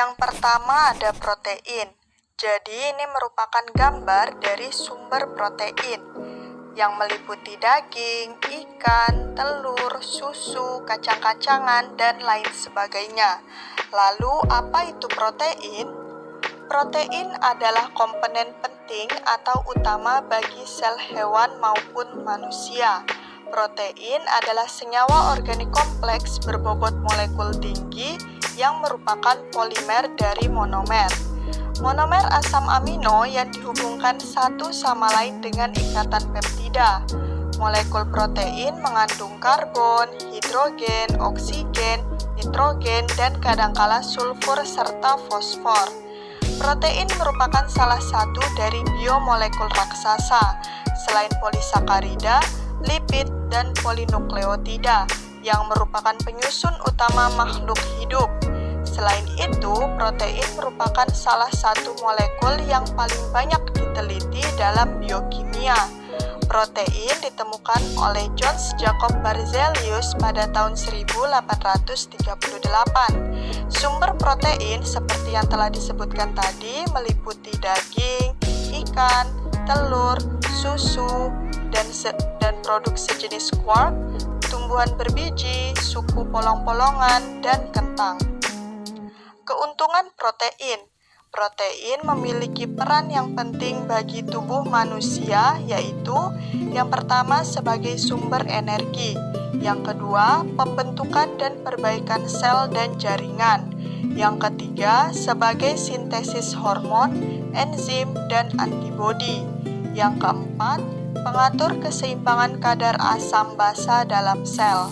Yang pertama ada protein. Jadi ini merupakan gambar dari sumber protein yang meliputi daging, ikan, telur, susu, kacang-kacangan, dan lain sebagainya. Lalu, apa itu protein? Protein adalah komponen penting atau utama bagi sel hewan maupun manusia. Protein adalah senyawa organik kompleks berbobot molekul tinggi yang merupakan polimer dari monomer. Monomer asam amino yang dihubungkan satu sama lain dengan ikatan peptida. Molekul protein mengandung karbon, hidrogen, oksigen, nitrogen, dan kadangkala sulfur serta fosfor. Protein merupakan salah satu dari biomolekul raksasa, selain polisakarida, lipid, dan polinukleotida, yang merupakan penyusun utama makhluk hidup. Selain itu, protein merupakan salah satu molekul yang paling banyak diteliti dalam biokimia. Protein ditemukan oleh Jöns Jacob Berzelius pada tahun 1838. Sumber protein seperti yang telah disebutkan tadi meliputi daging, ikan, telur, susu, dan produk sejenis quark, tumbuhan berbiji, suku polong-polongan, dan kentang. Keuntungan protein. Protein memiliki peran yang penting bagi tubuh manusia, yaitu yang pertama sebagai sumber energi, yang kedua pembentukan dan perbaikan sel dan jaringan, yang ketiga sebagai sintesis hormon, enzim, dan antibodi, yang keempat pengatur keseimbangan kadar asam basa dalam sel.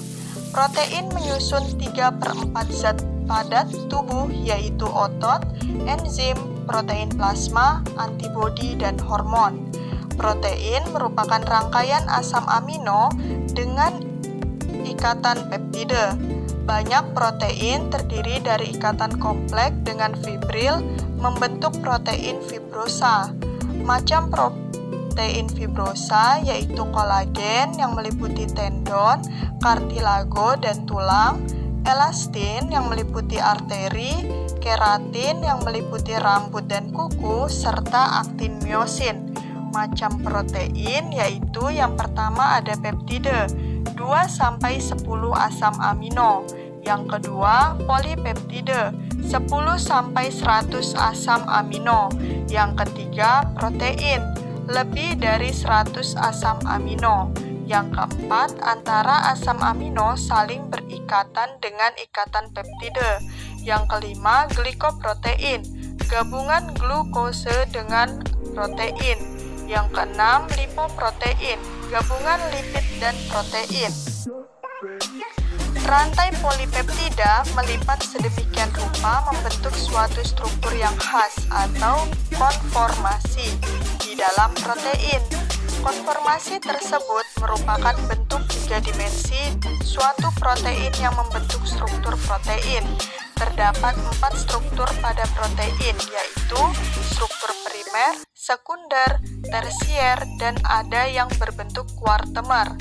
Protein menyusun 3/4 zat padat tubuh, yaitu otot, enzim, protein plasma, antibodi, dan hormon. Protein merupakan rangkaian asam amino dengan ikatan peptide. Banyak protein terdiri dari ikatan kompleks dengan fibril membentuk protein fibrosa. Macam protein fibrosa yaitu kolagen yang meliputi tendon, kartilago, dan tulang, elastin yang meliputi arteri, keratin yang meliputi rambut dan kuku, serta aktin miosin. Macam protein yaitu yang pertama ada peptide, 2-10 asam amino. Yang kedua, polipeptide, 10-100 asam amino. Yang ketiga, protein, lebih dari 100 asam amino. Yang keempat, antara asam amino saling berikatan dengan ikatan peptide. Yang kelima, glikoprotein, gabungan glukose dengan protein. Yang keenam, lipoprotein, gabungan lipid dan protein. Rantai polipeptida melipat sedemikian rupa membentuk suatu struktur yang khas atau konformasi di dalam protein. Konformasi tersebut merupakan bentuk 3 dimensi suatu protein yang membentuk struktur protein. Terdapat 4 struktur pada protein, yaitu struktur primer, sekunder, tersier, dan ada yang berbentuk kuartemer.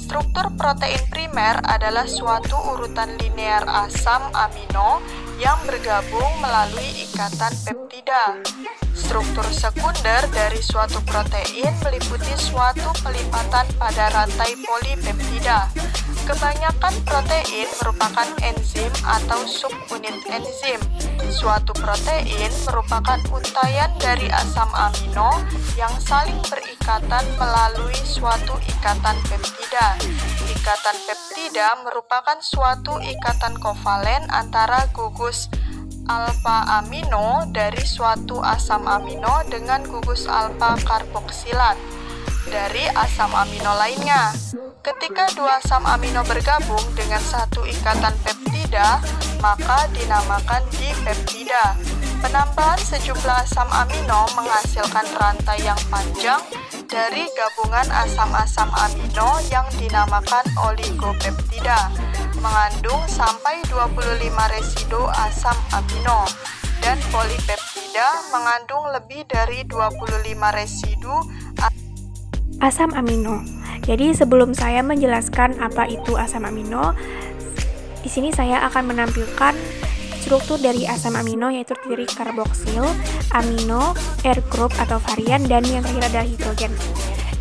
Struktur protein primer adalah suatu urutan linear asam amino yang bergabung melalui ikatan peptida. Struktur sekunder dari suatu protein meliputi suatu pelipatan pada rantai polipeptida. Kebanyakan protein merupakan enzim atau subunit enzim. Suatu protein merupakan untayan dari asam amino yang saling berikatan melalui suatu ikatan peptida. Ikatan peptida merupakan suatu ikatan kovalen antara gugus alfa amino dari suatu asam amino dengan gugus alfa karboksilat dari asam amino lainnya. Ketika dua asam amino bergabung dengan satu ikatan peptida, maka dinamakan dipeptida. Penambahan sejumlah asam amino menghasilkan rantai yang panjang dari gabungan asam-asam amino yang dinamakan oligopeptida, mengandung sampai 25 residu asam amino, dan polipeptida mengandung lebih dari 25 residu asam amino. Jadi sebelum saya menjelaskan apa itu asam amino, di sini saya akan menampilkan struktur dari asam amino yaitu terdiri karboksil, amino, R group atau varian, dan yang terakhir adalah hidrogen.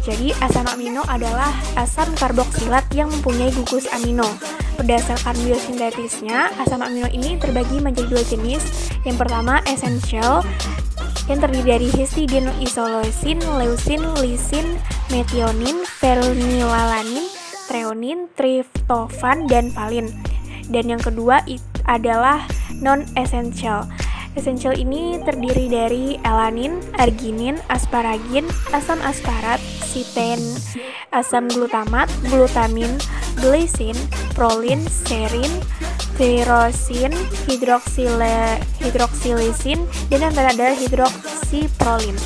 Jadi asam amino adalah asam karboksilat yang mempunyai gugus amino. Berdasarkan biosintetisnya, asam amino ini terbagi menjadi dua jenis. Yang pertama essential yang terdiri dari histidine, isoleucin, leucin, lisin, metionin, phenylalanin, treonin, triptofan, dan valin. Dan yang kedua adalah non-essential. Essential ini terdiri dari alanin, arginin, asparagin, asam asparat, siten, asam glutamat, glutamin, glisin, prolin, serin, tirosin, hidroksilisin, dan yang terakhir adalah hidroksiprolin.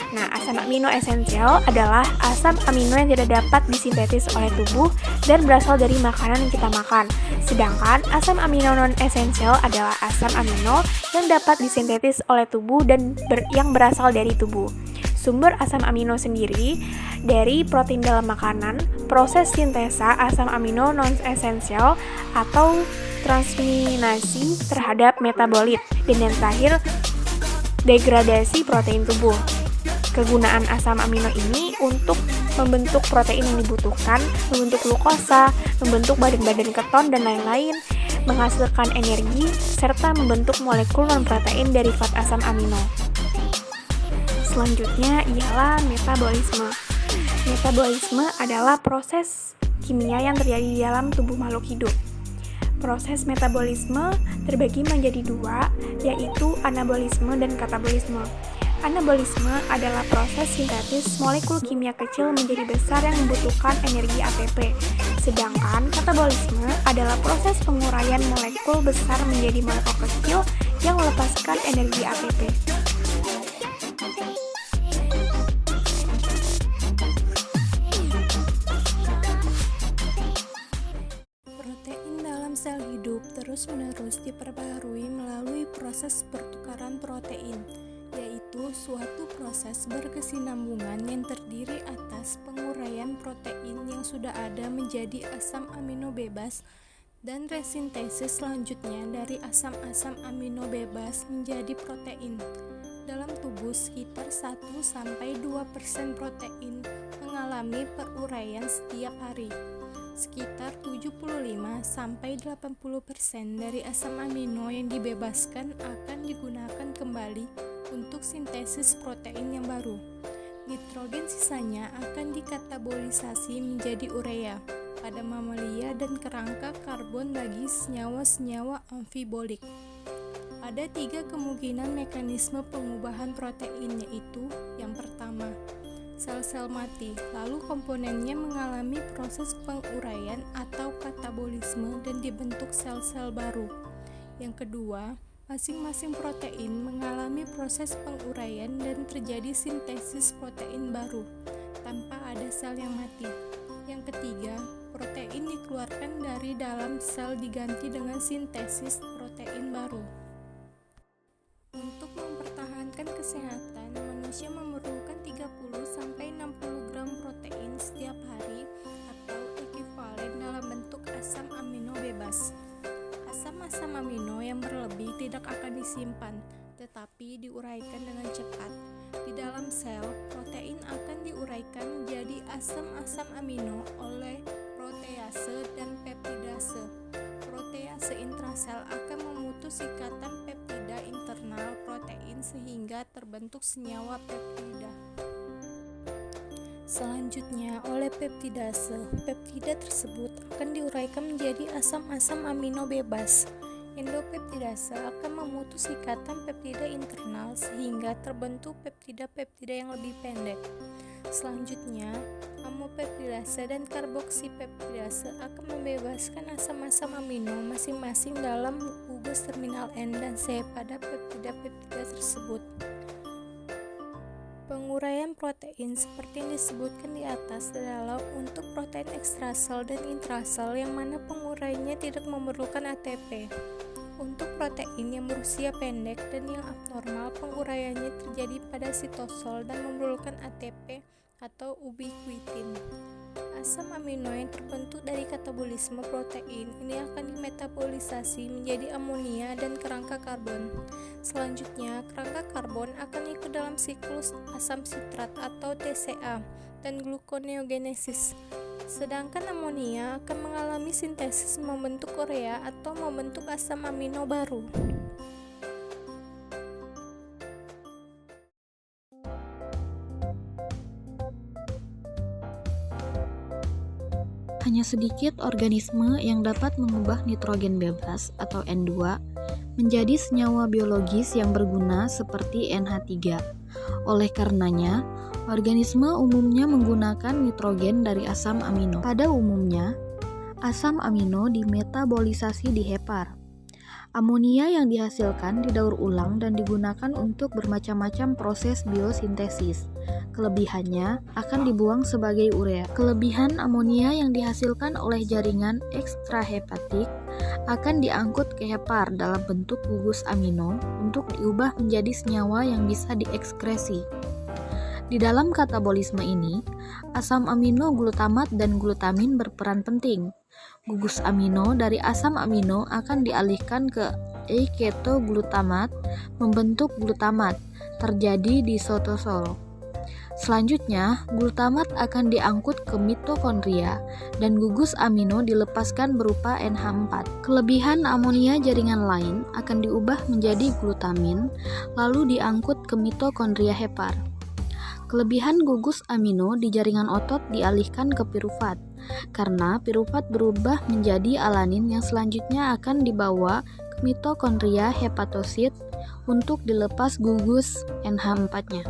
Nah, asam amino esensial adalah asam amino yang tidak dapat disintetis oleh tubuh dan berasal dari makanan yang kita makan. Sedangkan asam amino non-esensial adalah asam amino yang dapat disintetis oleh tubuh dan yang berasal dari tubuh. Sumber asam amino sendiri dari protein dalam makanan, proses sintesa asam amino non-esensial atau transminasi terhadap metabolit, dan yang terakhir degradasi protein tubuh. Kegunaan asam amino ini untuk membentuk protein yang dibutuhkan, membentuk glukosa, membentuk badan-badan keton, dan lain-lain, menghasilkan energi, serta membentuk molekul non-protein derivat asam amino. Selanjutnya ialah metabolisme. Metabolisme adalah proses kimia yang terjadi di dalam tubuh makhluk hidup. Proses metabolisme terbagi menjadi dua, yaitu anabolisme dan katabolisme. Anabolisme adalah proses sintetis molekul kimia kecil menjadi besar yang membutuhkan energi ATP. Sedangkan katabolisme adalah proses penguraian molekul besar menjadi molekul kecil yang melepaskan energi ATP. Protein dalam sel hidup terus-menerus diperbaharui melalui proses pertukaran protein, yaitu suatu proses berkesinambungan yang terdiri atas penguraian protein yang sudah ada menjadi asam amino bebas dan resintesis selanjutnya dari asam-asam amino bebas menjadi protein. Dalam tubuh sekitar 1-2% protein mengalami peruraian setiap hari. Sekitar 75-80% dari asam amino yang dibebaskan akan digunakan kembali untuk sintesis protein yang baru. Nitrogen sisanya akan dikatabolisasi menjadi urea pada mamalia dan kerangka karbon bagi senyawa-senyawa amfibolik. Ada 3 kemungkinan mekanisme pengubahan protein, yaitu yang pertama, sel-sel mati, lalu komponennya mengalami proses penguraian atau katabolisme dan dibentuk sel-sel baru. Yang kedua, masing-masing protein mengalami proses penguraian dan terjadi sintesis protein baru tanpa ada sel yang mati. Yang ketiga, protein dikeluarkan dari dalam sel diganti dengan sintesis protein baru. Untuk mempertahankan kesehatan, manusia memerlukan 30-60 gram protein setiap hari atau ekuivalen dalam bentuk asam amino bebas. Asam-asam amino yang berlebih tidak akan disimpan, tetapi diuraikan dengan cepat. Di dalam sel, protein akan diuraikan menjadi asam-asam amino oleh protease dan peptidase. Protease intrasel akan memutus ikatan peptida internal protein sehingga terbentuk senyawa peptida. Selanjutnya, oleh peptidase, peptida tersebut akan diuraikan menjadi asam-asam amino bebas. Endopeptidase akan memutus ikatan peptida internal sehingga terbentuk peptida-peptida yang lebih pendek. Selanjutnya, amopeptidase dan karboksipeptidase akan membebaskan asam-asam amino masing-masing dalam gugus terminal N dan C pada peptida-peptida tersebut. Penguraian protein seperti yang disebutkan di atas adalah untuk protein ekstrasel dan intrasel yang mana penguraiannya tidak memerlukan ATP. Untuk protein yang berusia pendek dan yang abnormal, penguraiannya terjadi pada sitosol dan memerlukan ATP atau ubiquitin. Asam amino yang terbentuk dari katabolisme protein ini akan dimetabolisasi menjadi amonia dan kerangka karbon. Selanjutnya, kerangka karbon akan ikut dalam siklus asam sitrat atau TCA dan gluconeogenesis. Sedangkan amonia akan mengalami sintesis membentuk urea atau membentuk asam amino baru. Hanya sedikit organisme yang dapat mengubah nitrogen bebas atau N2 menjadi senyawa biologis yang berguna seperti NH3. Oleh karenanya, organisme umumnya menggunakan nitrogen dari asam amino. Pada umumnya, asam amino dimetabolisasi di hepar. Amonia yang dihasilkan didaur ulang dan digunakan untuk bermacam-macam proses biosintesis. Kelebihannya akan dibuang sebagai urea. Kelebihan amonia yang dihasilkan oleh jaringan ekstrahepatik akan diangkut ke hepar dalam bentuk gugus amino untuk diubah menjadi senyawa yang bisa diekskresi. Di dalam katabolisme ini, asam amino glutamat dan glutamin berperan penting. Gugus amino dari asam amino akan dialihkan ke E-ketoglutamat membentuk glutamat, terjadi di sitosol. Selanjutnya, glutamat akan diangkut ke mitokondria dan gugus amino dilepaskan berupa NH4. Kelebihan amonia jaringan lain akan diubah menjadi glutamin, lalu diangkut ke mitokondria hepar. Kelebihan gugus amino di jaringan otot dialihkan ke pirufat, karena pirufat berubah menjadi alanin yang selanjutnya akan dibawa ke mitokondria hepatosit untuk dilepas gugus NH4-nya.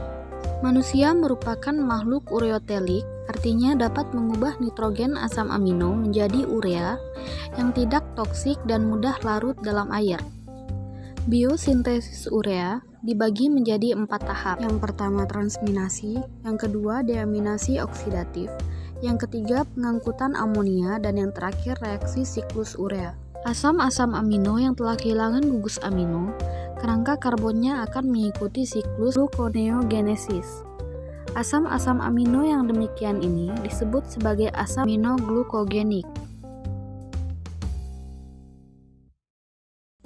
Manusia merupakan makhluk ureotelik, artinya dapat mengubah nitrogen asam amino menjadi urea yang tidak toksik dan mudah larut dalam air. Biosintesis urea dibagi menjadi 4 tahap. Yang pertama transminasi, yang kedua deaminasi oksidatif, yang ketiga pengangkutan amonia, dan yang terakhir reaksi siklus urea. Asam-asam amino yang telah kehilangan gugus amino, kerangka karbonnya akan mengikuti siklus gluconeogenesis. Asam-asam amino yang demikian ini disebut sebagai asam amino glukogenik.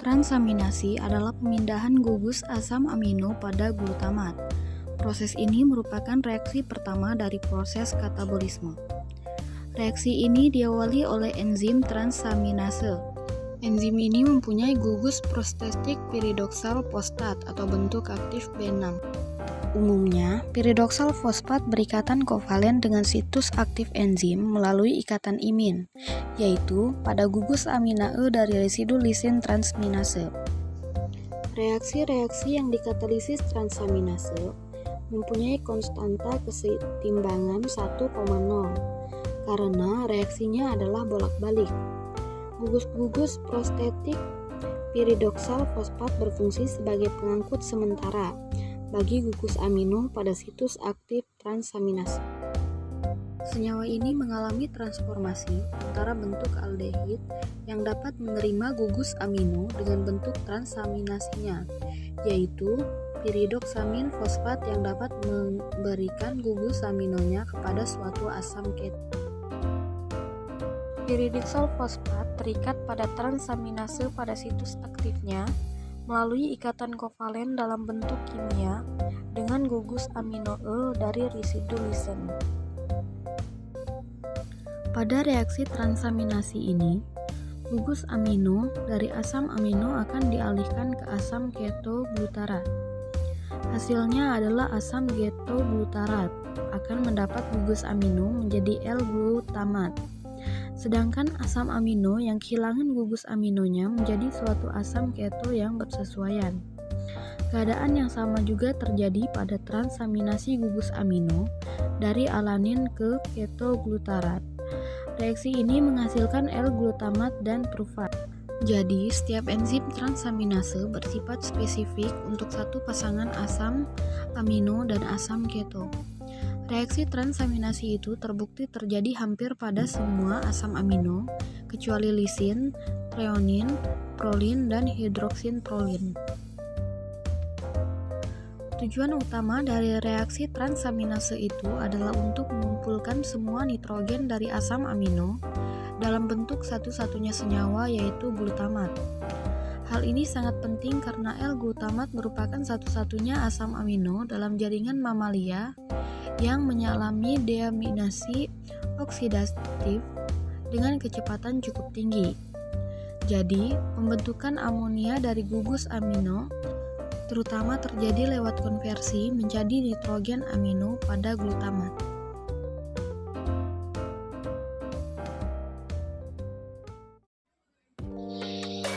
Transaminasi adalah pemindahan gugus asam amino pada glutamat. Proses ini merupakan reaksi pertama dari proses katabolisme. Reaksi ini diawali oleh enzim transaminase. Enzim ini mempunyai gugus prostetik piridoksal fosfat atau bentuk aktif B6. Umumnya, piridoksal fosfat berikatan kovalen dengan situs aktif enzim melalui ikatan imin, yaitu pada gugus amina E dari residu lisin transminase. Reaksi-reaksi yang dikatalisis transaminase mempunyai konstanta kesetimbangan 1,0 karena reaksinya adalah bolak-balik. Gugus-gugus prostetik piridoksal fosfat berfungsi sebagai pengangkut sementara bagi gugus amino pada situs aktif transaminase. Senyawa ini mengalami transformasi antara bentuk aldehid yang dapat menerima gugus amino dengan bentuk transaminasinya, yaitu piridoksamin fosfat yang dapat memberikan gugus aminonya kepada suatu asam keto. Piridoksal fosfat terikat pada transaminase pada situs aktifnya melalui ikatan kovalen dalam bentuk kimia dengan gugus amino E dari residu lisin. Pada reaksi transaminasi ini, gugus amino dari asam amino akan dialihkan ke asam ketoglutarat. Hasilnya adalah asam ketoglutarat akan mendapat gugus amino menjadi L-glutamat. Sedangkan asam amino yang kehilangan gugus aminonya menjadi suatu asam keto yang bersesuaian. Keadaan yang sama juga terjadi pada transaminasi gugus amino dari alanin ke ketoglutarat. Reaksi ini menghasilkan L-glutamat dan pirufat. Jadi, setiap enzim transaminase bersifat spesifik untuk satu pasangan asam amino dan asam keto. Reaksi transaminasi itu terbukti terjadi hampir pada semua asam amino, kecuali lisin, treonin, prolin, dan hidroksin prolin. Tujuan utama dari reaksi transaminase itu adalah untuk mengumpulkan semua nitrogen dari asam amino dalam bentuk satu-satunya senyawa, yaitu glutamat. Hal ini sangat penting karena L-glutamat merupakan satu-satunya asam amino dalam jaringan mamalia yang mengalami deaminasi oksidatif dengan kecepatan cukup tinggi. Jadi, pembentukan amonia dari gugus amino terutama terjadi lewat konversi menjadi nitrogen amino pada glutamat.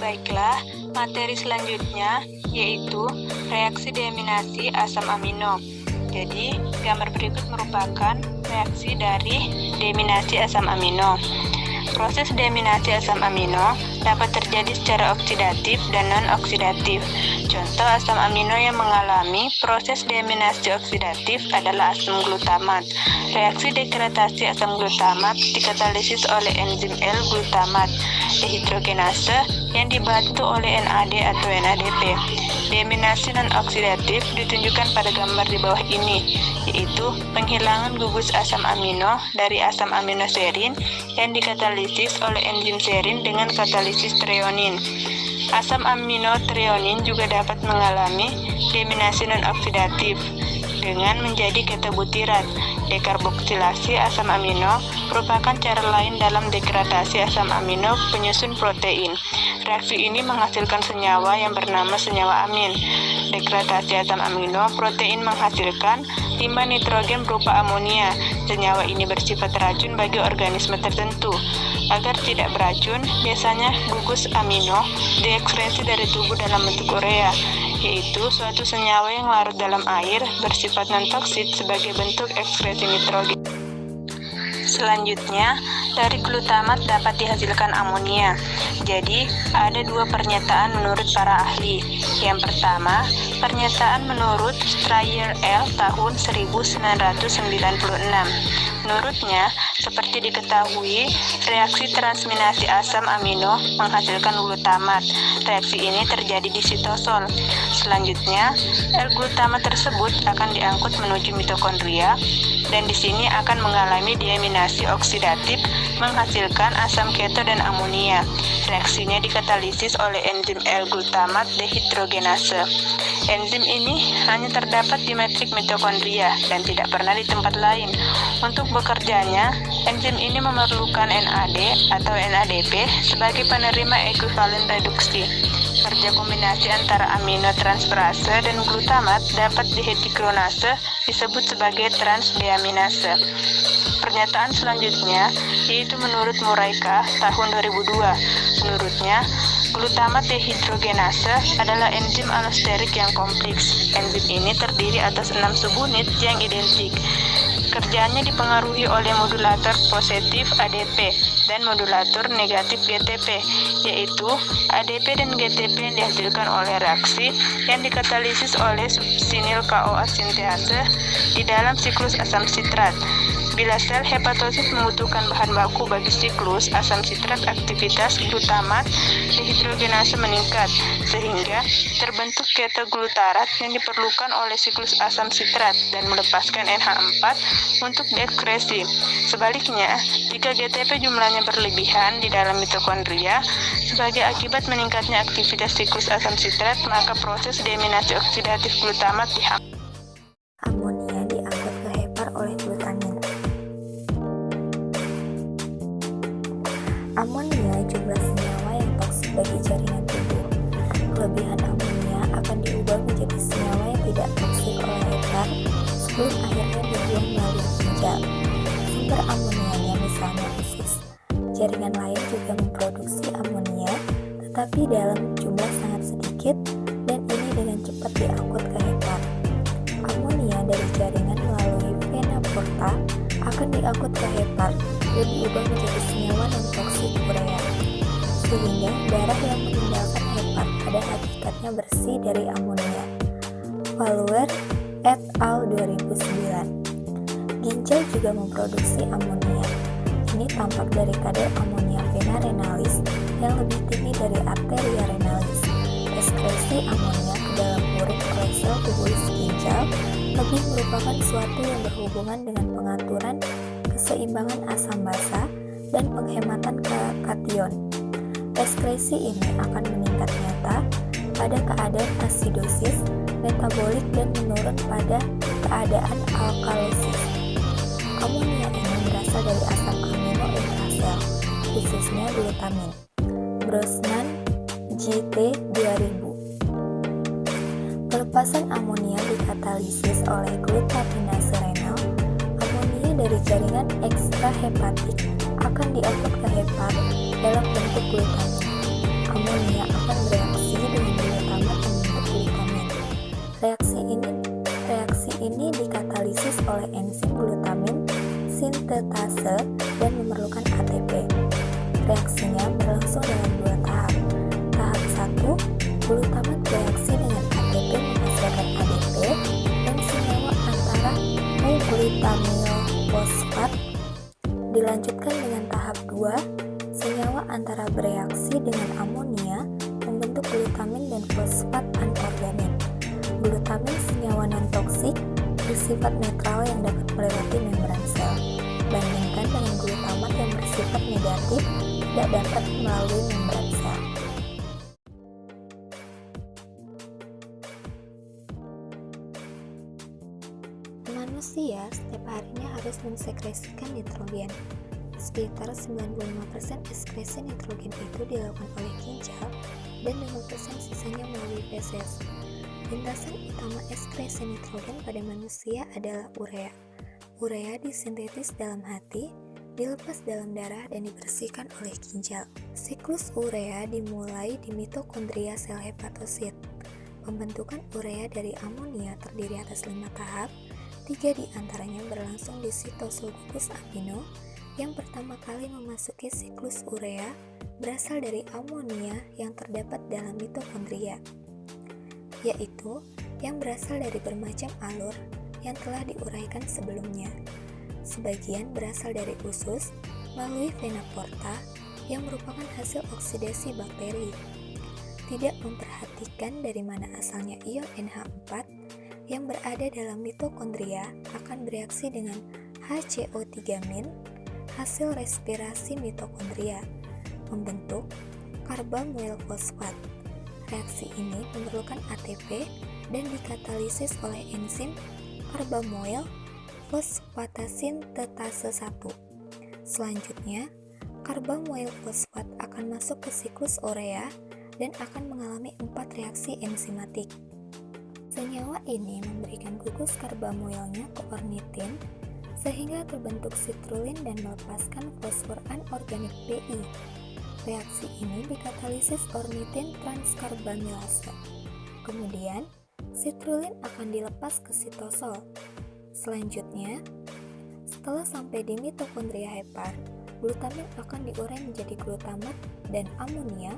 Baiklah, materi selanjutnya yaitu reaksi deaminasi asam amino. Jadi, gambar berikut merupakan reaksi dari deaminasi asam amino. Proses deaminasi asam amino dapat terjadi secara oksidatif dan non-oksidatif. Contoh asam amino yang mengalami proses deaminasi oksidatif adalah asam glutamat. Reaksi degradasi asam glutamat dikatalisis oleh enzim L-glutamat dehidrogenase yang dibantu oleh NAD atau NADP. Deaminasi non-oksidatif ditunjukkan pada gambar di bawah ini, yaitu penghilangan gugus asam amino dari asam aminoserin yang dikatalisis oleh enzim serin dengan katalisis treonin. Asam amino treonin juga dapat mengalami deaminasi non-oksidatif dengan menjadi ketobutirat. Dekarboksilasi asam amino merupakan cara lain dalam degradasi asam amino penyusun protein. Reaksi ini menghasilkan senyawa yang bernama senyawa amin. Degradasi asam amino protein menghasilkan limbah nitrogen berupa amonia. Senyawa ini bersifat racun bagi organisme tertentu. Agar tidak beracun, biasanya gugus amino diekskresi dari tubuh dalam bentuk urea, yaitu suatu senyawa yang larut dalam air bersifat non-toksit sebagai bentuk ekskresi nitrogen. Selanjutnya, dari glutamat dapat dihasilkan amonia. Jadi, ada dua pernyataan menurut para ahli. Yang pertama, pernyataan menurut Strayer L. tahun 1996. Menurutnya, seperti diketahui, reaksi transminasi asam amino menghasilkan glutamat. Reaksi ini terjadi di sitosol. Selanjutnya, L-glutamat tersebut akan diangkut menuju mitokondria dan di sini akan mengalami deaminasi oksidatif menghasilkan asam keto dan amonia. Reaksinya dikatalisis oleh enzim L-glutamat dehidrogenase. Enzim ini hanya terdapat di matrik mitokondria dan tidak pernah di tempat lain. Untuk bekerjanya, enzim ini memerlukan NAD atau NADP sebagai penerima ekuivalen reduksi. Kerja kombinasi antara aminotransferase dan glutamat dapat dihidrokronase disebut sebagai transdeaminase. Pernyataan selanjutnya yaitu menurut Muraika tahun 2002. Menurutnya, glutamat dehidrogenase adalah enzim alosterik yang kompleks. Enzim ini terdiri atas 6 subunit yang identik. Kerjanya dipengaruhi oleh modulator positif ADP dan modulator negatif GTP, yaitu ADP dan GTP yang dihasilkan oleh reaksi yang dikatalisis oleh subsinil CoA sintease di dalam siklus asam sitrat. Bila sel hepatosit membutuhkan bahan baku bagi siklus asam sitrat, aktivitas glutamat dehidrogenase meningkat, sehingga terbentuk ketoglutarat yang diperlukan oleh siklus asam sitrat dan melepaskan NH4 untuk diekskresi. Sebaliknya, jika GTP jumlahnya berlebihan di dalam mitokondria, sebagai akibat meningkatnya aktivitas siklus asam sitrat, maka proses deaminasi oksidatif glutamat dihambat. Amonia diangkut ke hepar oleh glutamin. Amonia jumlah senyawa yang toksik bagi jaringan tubuh. Kelebihan amonia akan diubah menjadi senyawa yang tidak toksik oleh hepar sebelum akhirnya dibuang melalui ginjal. Sumber amonianya misalnya usus. Jaringan lain juga memproduksi amonia, tetapi dalam jumlah sangat sedikit dan ini dengan cepat diangkut ke hepar. Amonia dari jaringan melalui vena porta akan diangkut ke hepar dan diubah menjadi senyawa non-toksik urea, sehingga darah yang meninggalkan hepar pada hakikatnya bersih dari amonia. Fowler et al. 2009. Ginjal juga memproduksi amonia. Ini tampak dari kadar amonia vena renalis yang lebih tinggi dari arteria renalis. Ekskresi amonia ke dalam urin oleh sel tubuh ginjal Ini merupakan suatu yang berhubungan dengan pengaturan keseimbangan asam basa dan penghematan kation. Ekskresi ini akan meningkat nyata pada keadaan asidosis metabolik dan menurun pada keadaan alkalosis. Amonia ini berasal dari asam amino intrasel, khususnya glutamin. Brosnan, JT 2000. Pelepasan amonia dikatalisis oleh glutaminase renal. Amonia dari jaringan ekstrahepatik akan diangkut ke hepar dalam bentuk glutamin. Amonia akan bereaksi dengan glutamat membentuk glutamin. Reaksi ini dikatalisis oleh enzim glutamin sintetase dan memerlukan ATP. Reaksinya berlangsung dalam 2 tahap. Tahap 1, glutamat bereaksi dengan ATP menghasilkan ADP dan senyawa antara glutamil fosfat. Dilanjutkan dengan tahap 2, senyawa antara bereaksi dengan amonia membentuk glutamin dan fosfat anorganik. Glutamin senyawa non-toksik bersifat netral yang dapat melewati membran sel. Bandingkan dengan glutamat yang bersifat negatif tidak dapat melalui membran sel. Manusia setiap harinya harus mensekresikan nitrogen. Sekitar 95% ekskresi nitrogen itu dilakukan oleh ginjal dan 5% sisanya melalui feses. Lintasan utama ekskresi nitrogen pada manusia adalah urea. Urea disintetis dalam hati, dilepas dalam darah dan dibersihkan oleh ginjal. Siklus urea dimulai di mitokondria sel hepatosit. Pembentukan urea dari amonia terdiri atas 5 tahap, 3 diantaranya berlangsung di sitosol gugus amino. Yang pertama kali memasuki siklus urea berasal dari amonia yang terdapat dalam mitokondria, yaitu yang berasal dari bermacam alur yang telah diuraikan sebelumnya. Sebagian berasal dari usus melalui vena porta yang merupakan hasil oksidasi bakteri. Tidak memperhatikan dari mana asalnya ion NH4 yang berada dalam mitokondria akan bereaksi dengan HCO3- hasil respirasi mitokondria, membentuk karbamoil fosfat. Reaksi ini memerlukan ATP dan dikatalisis oleh enzim karbamoil fosfatasintetase 1. Selanjutnya, karbamoil fosfat akan masuk ke siklus urea dan akan mengalami 4 reaksi enzimatik. Senyawa ini memberikan gugus karbamoilnya ke ornitin sehingga terbentuk sitrulin dan melepaskan fosfor anorganik Pi. Reaksi ini dikatalisis ornitin transkarbamilase. Kemudian, sitrulin akan dilepas ke sitosol. Selanjutnya, setelah sampai di mitokondria hepar, glutamin akan diurai menjadi glutamat dan amonia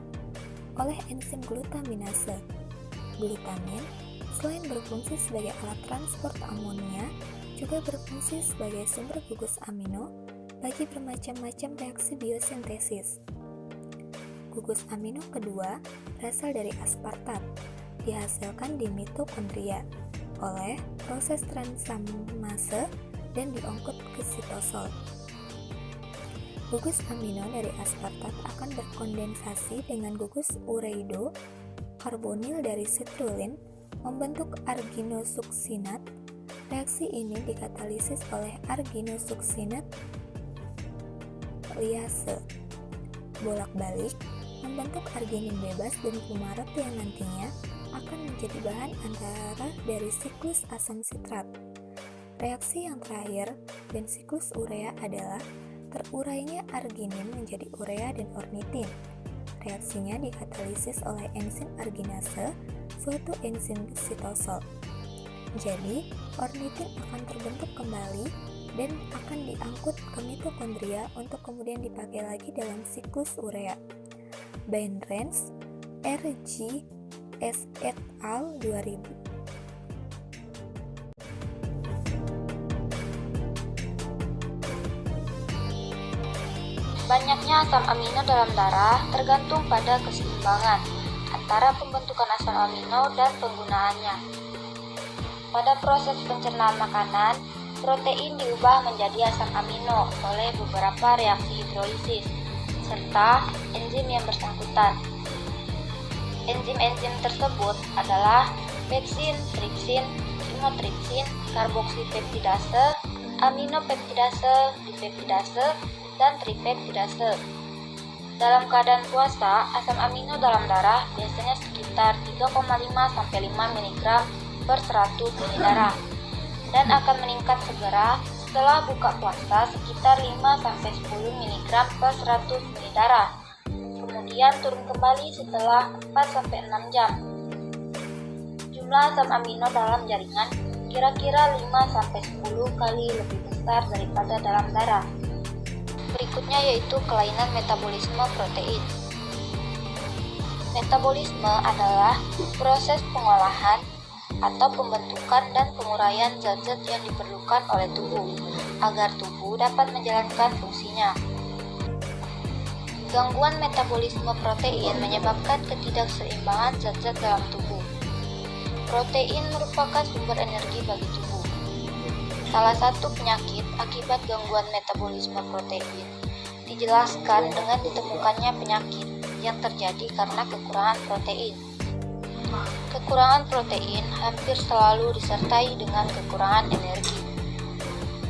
oleh enzim glutaminase. Glutamin, selain berfungsi sebagai alat transport amonia, juga berfungsi sebagai sumber gugus amino bagi bermacam-macam reaksi biosintesis. Gugus amino kedua berasal dari aspartat, dihasilkan di mitokondria oleh proses transamase dan diangkut ke sitosol. Gugus amino dari aspartat akan berkondensasi dengan gugus ureido karbonil dari sitrulin membentuk arginosuksinat. Reaksi ini dikatalisis oleh arginosuksinat liase. Bolak-balik membentuk arginin bebas dan fumarat yang nantinya akan menjadi bahan antara dari siklus asam sitrat. Reaksi yang terakhir dan siklus urea adalah terurainya arginin menjadi urea dan ornitin. Reaksinya dikatalisis oleh enzim arginase, suatu enzim sitosol. Jadi, ornitin akan terbentuk kembali dan akan diangkut ke mitokondria untuk kemudian dipakai lagi dalam siklus urea. Bainrens, R.G. S. et al. 2000. Banyaknya asam amino dalam darah tergantung pada keseimbangan antara pembentukan asam amino dan penggunaannya. Pada proses pencernaan makanan, protein diubah menjadi asam amino oleh beberapa reaksi hidrolisis serta enzim yang bersangkutan. Enzim-enzim tersebut adalah peksin, tripsin, chymotrypsin, karboksipeptidase, aminopeptidase, dipeptidase, dan tripeptidase. Dalam keadaan puasa, asam amino dalam darah biasanya sekitar 3,5-5 mg per 100 ml darah dan akan meningkat segera setelah buka puasa sekitar 5-10 mg per 100 ml darah. Kemudian turun kembali setelah 4-6 jam. Jumlah asam amino dalam jaringan kira-kira 5-10 kali lebih besar daripada dalam darah. Berikutnya yaitu kelainan metabolisme protein. Metabolisme adalah proses pengolahan atau pembentukan dan penguraian zat-zat yang diperlukan oleh tubuh agar tubuh dapat menjalankan fungsinya. Gangguan metabolisme protein menyebabkan ketidakseimbangan zat-zat dalam tubuh. Protein merupakan sumber energi bagi tubuh. Salah satu penyakit akibat gangguan metabolisme protein dijelaskan dengan ditemukannya penyakit yang terjadi karena kekurangan protein. Kekurangan protein hampir selalu disertai dengan kekurangan energi.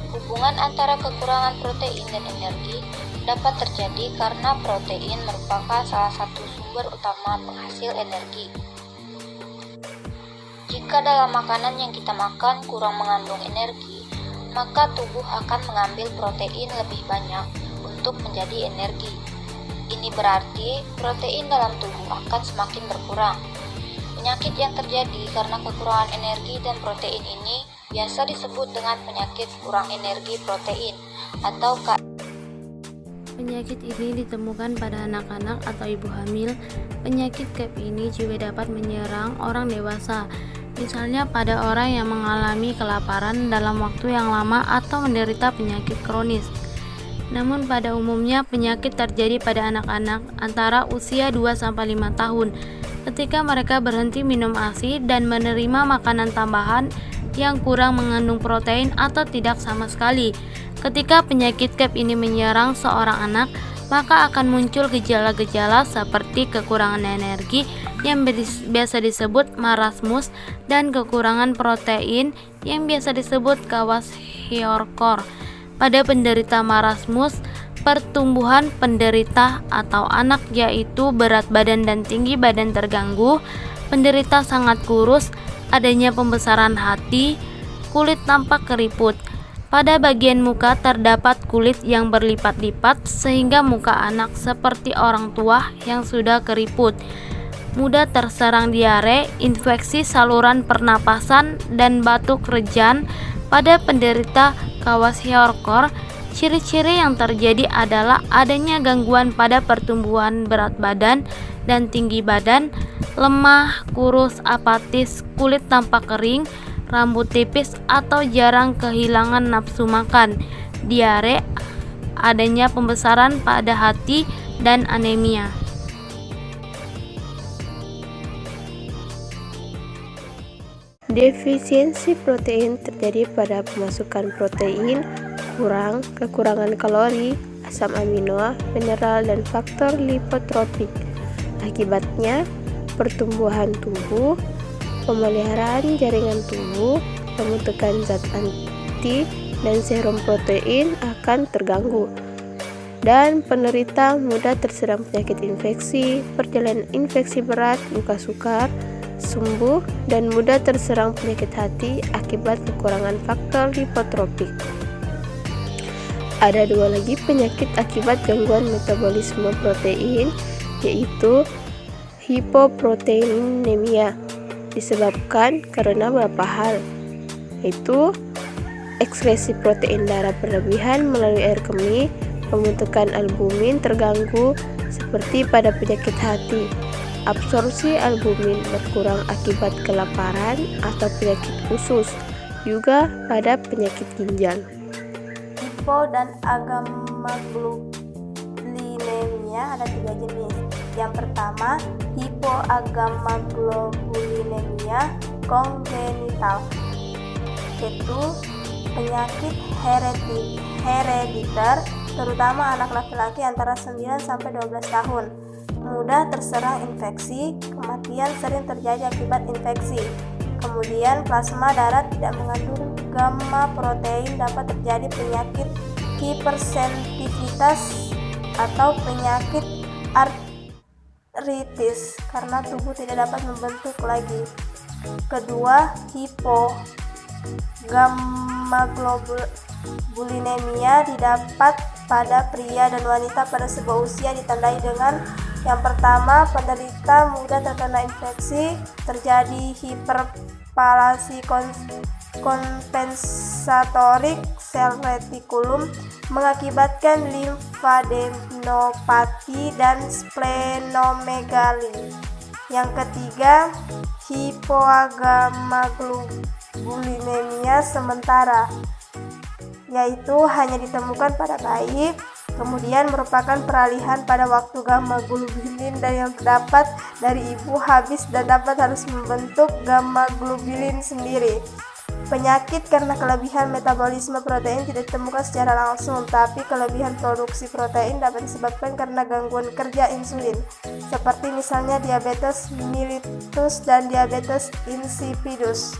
Hubungan antara kekurangan protein dan energi dapat terjadi karena protein merupakan salah satu sumber utama penghasil energi. Jika dalam makanan yang kita makan kurang mengandung energi, maka tubuh akan mengambil protein lebih banyak untuk menjadi energi. Ini berarti protein dalam tubuh akan semakin berkurang. Penyakit yang terjadi karena kekurangan energi dan protein ini biasa disebut dengan penyakit kurang energi protein atau Penyakit ini ditemukan pada anak-anak atau ibu hamil. Penyakit KEP ini juga dapat menyerang orang dewasa, misalnya pada orang yang mengalami kelaparan dalam waktu yang lama atau menderita penyakit kronis. Namun pada umumnya penyakit terjadi pada anak-anak antara usia 2-5 tahun ketika mereka berhenti minum ASI dan menerima makanan tambahan yang kurang mengandung protein atau tidak sama sekali. Ketika penyakit KEP ini menyerang seorang anak, maka akan muncul gejala-gejala seperti kekurangan energi yang biasa disebut marasmus dan kekurangan protein yang biasa disebut kwashiorkor. Pada penderita marasmus, pertumbuhan penderita atau anak yaitu berat badan dan tinggi badan terganggu, penderita sangat kurus, adanya pembesaran hati, kulit tampak keriput. Pada bagian muka terdapat kulit yang berlipat-lipat sehingga muka anak seperti orang tua yang sudah keriput. Mudah terserang diare, infeksi saluran pernapasan, dan batuk rejan. Pada penderita kwashiorkor, ciri-ciri yang terjadi adalah adanya gangguan pada pertumbuhan berat badan dan tinggi badan, lemah, kurus, apatis, kulit tampak kering, rambut tipis atau jarang kehilangan nafsu makan, diare, adanya pembesaran pada hati, dan anemia. Defisiensi protein terjadi pada pemasukan protein kurang, kekurangan kalori, asam amino, mineral, dan faktor lipotropik. Akibatnya, pertumbuhan tubuh, pemeliharaan jaringan tubuh, pembentukan zat anti dan serum protein akan terganggu, dan penderita mudah terserang penyakit infeksi, perjalanan infeksi berat, luka sukar, sembuh, dan mudah terserang penyakit hati akibat kekurangan faktor lipotropik. Ada dua lagi penyakit akibat gangguan metabolisme protein, yaitu hipoproteinemia. Disebabkan karena beberapa hal, yaitu ekskresi protein darah berlebihan melalui air kemih, pembentukan albumin terganggu seperti pada penyakit hati, absorpsi albumin berkurang akibat kelaparan atau penyakit usus, juga pada penyakit ginjal. Hipo dan agammaglobulinemia ada 3 jenis. Yang pertama, hipoagammaglobulinemia kongenital. yaitu penyakit herediter, terutama anak laki-laki antara 9 sampai 12 tahun. Mudah terserang infeksi, kematian sering terjadi akibat infeksi. Kemudian plasma darah tidak mengandung gamma protein, dapat terjadi penyakit hipersensitivitas atau penyakit artritis karena tubuh tidak dapat membentuk lagi. Kedua, hipogammaglobulinemia didapat pada pria dan wanita pada sebuah usia, ditandai dengan yang pertama, penderita mudah terkena infeksi, terjadi hiperplasi kompensatorik sel retikulum, mengakibatkan limfadenopati dan splenomegali. Yang ketiga, hipogammaglobulinemia sementara, yaitu hanya ditemukan pada bayi, kemudian merupakan peralihan pada waktu gamma globulin dan yang terdapat dari ibu habis dan dapat harus membentuk gamma globulin sendiri. Penyakit karena kelebihan metabolisme protein tidak ditemukan secara langsung, tapi kelebihan produksi protein dapat disebabkan karena gangguan kerja insulin, seperti misalnya diabetes mellitus dan diabetes insipidus.